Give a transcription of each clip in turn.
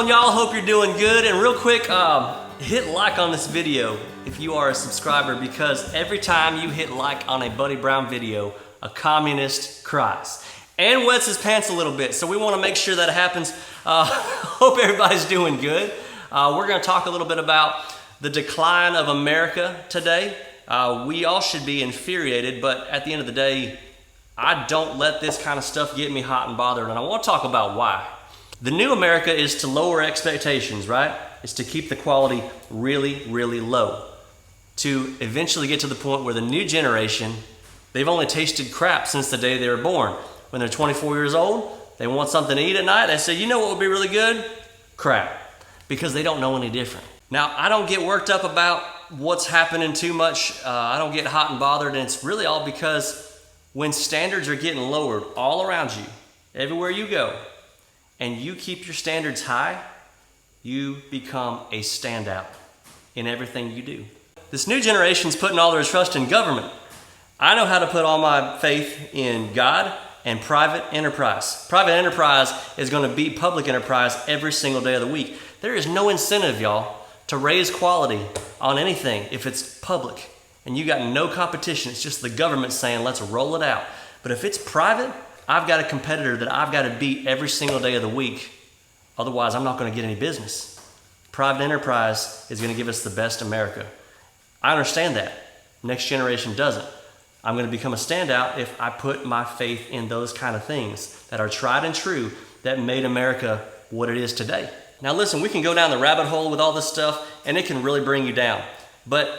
on, y'all? Hope you're doing good. And real quick, hit like on this video if you are a subscriber, because every time you hit like on a Buddy Brown video, a communist cries and wets his pants a little bit. So we want to make sure that happens. Hope everybody's doing good. We're going to talk a little bit about the decline of America today. We all should be infuriated, but at the end of the day, I don't let this kind of stuff get me hot and bothered, and I want to talk about why. The new America is to lower expectations, right? It's to keep the quality really, really low. To eventually get to the point where the new generation, they've only tasted crap since the day they were born. When they're 24 years old, they want something to eat at night, they say, you know what would be really good? Crap. Because they don't know any different. Now, I don't get worked up about what's happening too much. I don't get hot and bothered, and it's really all because when standards are getting lowered all around you, everywhere you go, and you keep your standards high, you become a standout in everything you do. This new generation's putting all their trust in government. I know how to put all my faith in God and private enterprise. Private enterprise is going to beat public enterprise every single day of the week. There is no incentive, y'all, to raise quality on anything if it's public and you got no competition. It's just the government saying, let's roll it out. But if it's private, I've got a competitor that I've got to beat every single day of the week. Otherwise, I'm not going to get any business. Private enterprise is going to give us the best America. I understand that. Next generation doesn't. I'm going to become a standout if I put my faith in those kind of things that are tried and true that made America what it is today. Now listen, we can go down the rabbit hole with all this stuff and it can really bring you down. But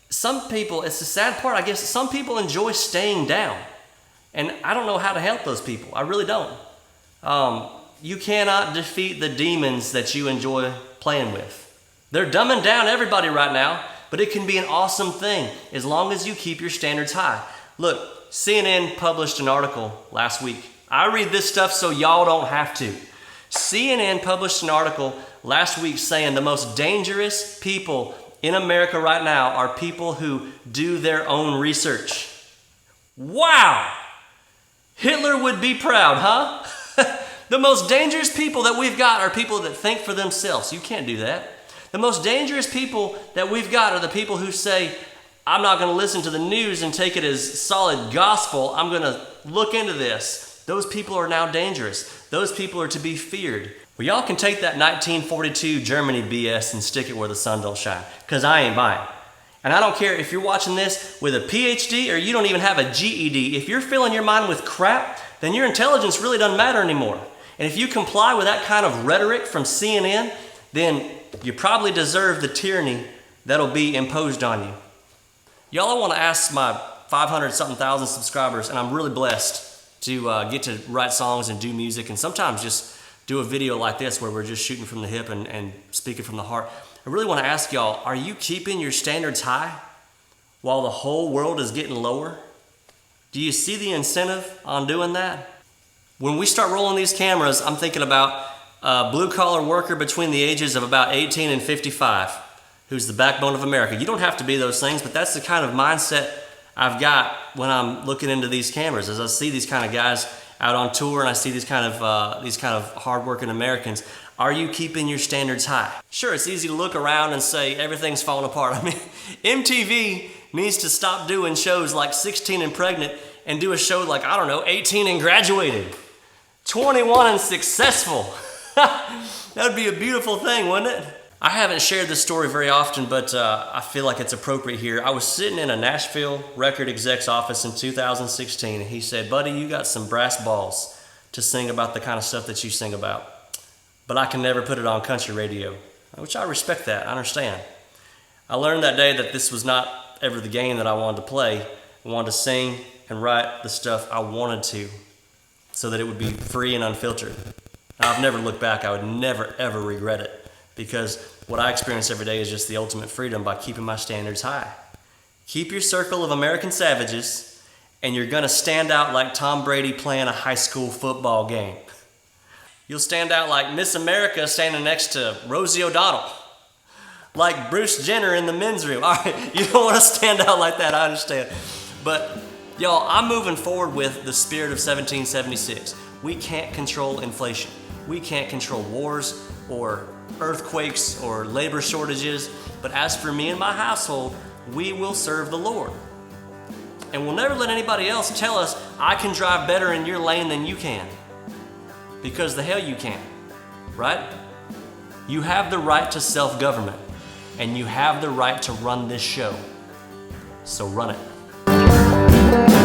some people, it's the sad part, I guess, some people enjoy staying down. And I don't know how to help those people. I really don't. You cannot defeat the demons that you enjoy playing with. They're dumbing down everybody right now, but it can be an awesome thing as long as you keep your standards high. Look, CNN published an article last week. I read this stuff so y'all don't have to. CNN published an article last week saying the most dangerous people in America right now are people who do their own research. Wow! Hitler would be proud, huh? The most dangerous people that we've got are people that think for themselves. You can't do that. The most dangerous people that we've got are the people who say, I'm not going to listen to the news and take it as solid gospel. I'm going to look into this. Those people are now dangerous. Those people are to be feared. Well, y'all can take that 1942 Germany BS and stick it where the sun don't shine, because I ain't buying. And I don't care if you're watching this with a PhD or you don't even have a GED. If you're filling your mind with crap, then your intelligence really doesn't matter anymore. And if you comply with that kind of rhetoric from CNN, then you probably deserve the tyranny that'll be imposed on you. Y'all, I want to ask my 500-something thousand subscribers, and I'm really blessed to get to write songs and do music, and sometimes just do a video like this where we're just shooting from the hip and speaking from the heart. I really want to ask y'all, are you keeping your standards high while the whole world is getting lower? Do you see the incentive on doing that? When we start rolling these cameras, I'm thinking about a blue-collar worker between the ages of about 18 and 55, who's the backbone of America. You don't have to be those things, but that's the kind of mindset I've got when I'm looking into these cameras. As I see these kind of guys out on tour and I see these kind of hardworking Americans, are you keeping your standards high? Sure, it's easy to look around and say everything's falling apart. I mean, MTV needs to stop doing shows like 16 and Pregnant and do a show like, I don't know, 18 and Graduated, 21 and Successful. That would be a beautiful thing, wouldn't it? I haven't shared this story very often, but I feel like it's appropriate here. I was sitting in a Nashville record exec's office in 2016, and he said, buddy, you got some brass balls to sing about the kind of stuff that you sing about, but I can never put it on country radio, which I respect that. I understand. I learned that day that this was not ever the game that I wanted to play. I wanted to sing and write the stuff I wanted to so that it would be free and unfiltered. Now, I've never looked back. I would never, ever regret it, because what I experience every day is just the ultimate freedom by keeping my standards high. Keep your circle of American savages, and you're going to stand out like Tom Brady playing a high school football game. You'll stand out like Miss America standing next to Rosie O'Donnell, like Bruce Jenner in the men's room. All right, you don't want to stand out like that, I understand. But y'all, I'm moving forward with the spirit of 1776. We can't control inflation. We can't control wars. or earthquakes or labor shortages. But as for me and my household, we will serve the Lord. And we'll never let anybody else tell us, I can drive better in your lane than you can. Because the hell you can, right? You have the right to self-government, and you have the right to run this show. So run it.